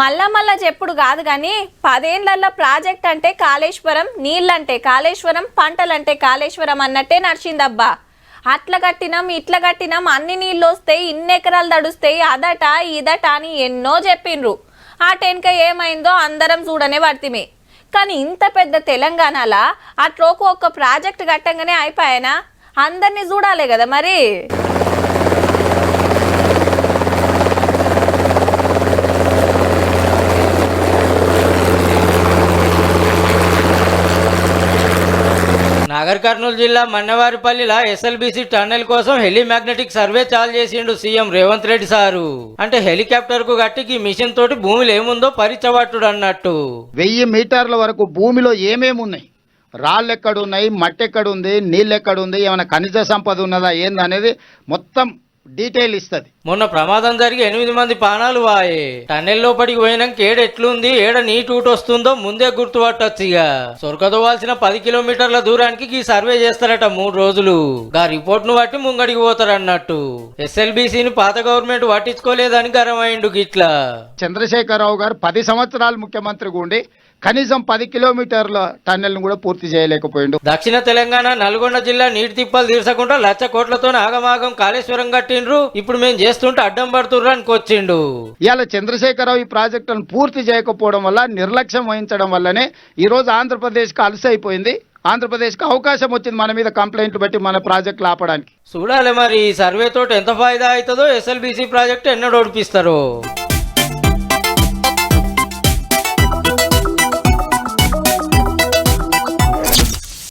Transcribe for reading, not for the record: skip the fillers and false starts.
మళ్ళా మళ్ళా చెప్పుడు కాదు కానీ 10 ఏళ్లలో ప్రాజెక్ట్ అంటే కాళేశ్వరం, నీళ్ళంటే కాళేశ్వరం, పంటలంటే కాళేశ్వరం అన్నట్టే నడిచిందబ్బా. అట్లా కట్టినాం ఇట్లా కట్టినాం, అన్ని నీళ్ళు వస్తాయి, ఇన్ని ఎకరాలు తడుస్తాయి, అదట ఇదట అని ఎన్నో చెప్పిండ్రు. ఆ టెన్క ఏమైందో అందరం చూడనే పడితిమే. కానీ ఇంత పెద్ద తెలంగాణలో అట్లోకి ఒక్క ప్రాజెక్ట్ కట్టంగానే అయిపోయానా? అందరినీ చూడాలి కదా మరి. నాగర్ కర్నూలు జిల్లా మన్నవారిపల్లిలో ఎస్ఎల్బిసి టన్నెల్ కోసం హెలిమాగ్నెటిక్ సర్వే చాలు చేసిండు సీఎం రేవంత్ రెడ్డి సారు. అంటే హెలికాప్టర్ కు గట్టికి మిషన్ తోటి భూమిలో ఏముందో పరీక్షబట్టుడు అన్నట్టు. 1000 మీటర్ల వరకు భూమిలో ఏమేమి ఉన్నాయి, రాళ్ళు ఎక్కడున్నాయి, మట్టి ఎక్కడుంది, నీళ్ళు ఎక్కడుంది, ఏమైనా ఖనిజ సంపద ఉన్నదా ఏందనేది మొత్తం డీటెయిల్ ఇస్తుంది. మొన్న ప్రమాదం జరిగి 8 మంది ప్రాణాలు వాయే. టన్నెల్ లోపలికి పోయినాక ఏడ ఎట్లుంది, ఏడ నీటి ఊట వస్తుందో ముందే గుర్తుపట్టొచ్చు. ఇక సొరకదోవాల్సిన 10 కిలోమీటర్ల దూరానికి ఈ సర్వే చేస్తారట 3 రోజులు. గా రిపోర్ట్ ను బట్టి ముంగడికి పోతారన్నట్టు. ఎస్ఎల్బిసిని పాత గవర్నమెంట్ పట్టించుకోలేదని గరమైండు గిట్లా. చంద్రశేఖరరావు గారు 10 సంవత్సరాలు ముఖ్యమంత్రిగా ఉండి కనీసం 10 కిలోమీటర్ల టన్నెల్ను కూడా పూర్తి చేయలేకపోయిండు. దక్షిణ తెలంగాణ నల్గొండ జిల్లా నీటి తిప్పలు తీర్చకుండా 1,00,000 కోట్లతో ఆగమాగం కాళేశ్వరం కట్టిండ్రు. ఇప్పుడు మేము చేస్తుంటే అడ్డం పడుతుర్రు అనుకొచ్చిండు. ఇవాళ చంద్రశేఖరరావు ఈ ప్రాజెక్టులను పూర్తి చేయకపోవడం వల్ల, నిర్లక్ష్యం వహించడం వల్లనే ఈరోజు ఆంధ్రప్రదేశ్కి అలసైపోయింది. ఆంధ్రప్రదేశ్కి అవకాశం వచ్చింది మన మీద కంప్లైంట్లు పెట్టి మన ప్రాజెక్టులు ఆపడానికి. చూడాలి మరి ఈ సర్వే తోటి ఎంత ఫాయిదా అవుతుందో, ఎస్ఎల్బిసి ప్రాజెక్టు ఎన్నడోడిపిస్తారో.